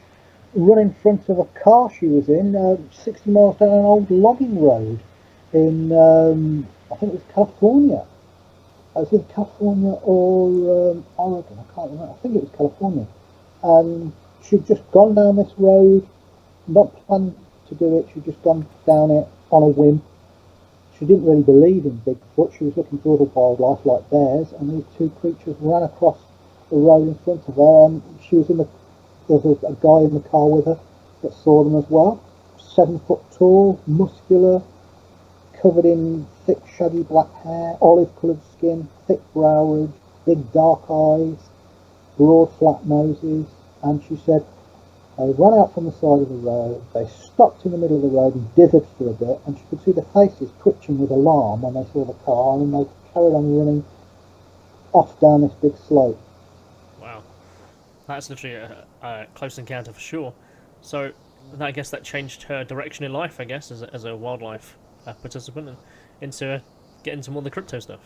Speaker 2: run in front of a car she was in, 60 miles down an old logging road in, I think it was California. It was either California or Oregon, I can't remember. I think it was California. And she'd just gone down this road, not planned to do it, she'd just gone down it on a whim. She didn't really believe in Bigfoot, she was looking for other wildlife like bears, and these two creatures ran across the road in front of her, and she was there was a guy in the car with her that saw them as well. 7 foot tall, muscular, covered in thick shaggy black hair, olive coloured skin, thick brow ridge, big dark eyes, broad flat noses, and she said they ran out from the side of the road, they stopped in the middle of the road and dithered for a bit, and she could see the faces twitching with alarm when they saw the car, and then they carried on running off down this big slope.
Speaker 1: Wow. That's literally a close encounter for sure. So I guess that changed her direction in life, I guess, as a wildlife participant, and into getting into more of the crypto stuff.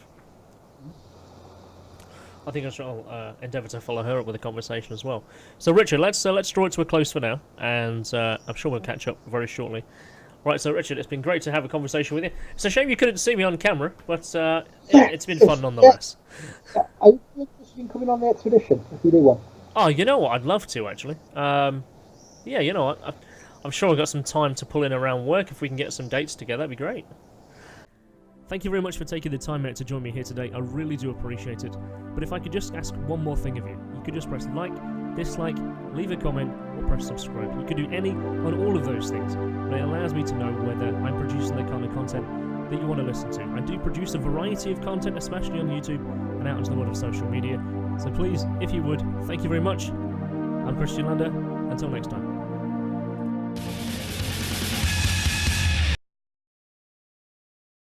Speaker 1: I think I shall endeavour to follow her up with a conversation as well. So, Richard, let's draw it to a close for now, and I'm sure we'll catch up very shortly. Right, so Richard, it's been great to have a conversation with you. It's a shame you couldn't see me on camera, but it's been fun nonetheless.
Speaker 2: Are you interested in coming on the expedition if you do one?
Speaker 1: Oh, you know what? I'd love to, actually. Yeah, you know what? I'm sure I've got some time to pull in around work. If we can get some dates together, that'd be great. Thank you very much for taking the time out to join me here today. I really do appreciate it. But if I could just ask one more thing of you, you could just press like, dislike, leave a comment, or press subscribe. You could do any on all of those things, but it allows me to know whether I'm producing the kind of content that you want to listen to. I do produce a variety of content, especially on YouTube and out into the world of social media. So please, if you would, thank you very much. I'm Kristian Lander. Until next time.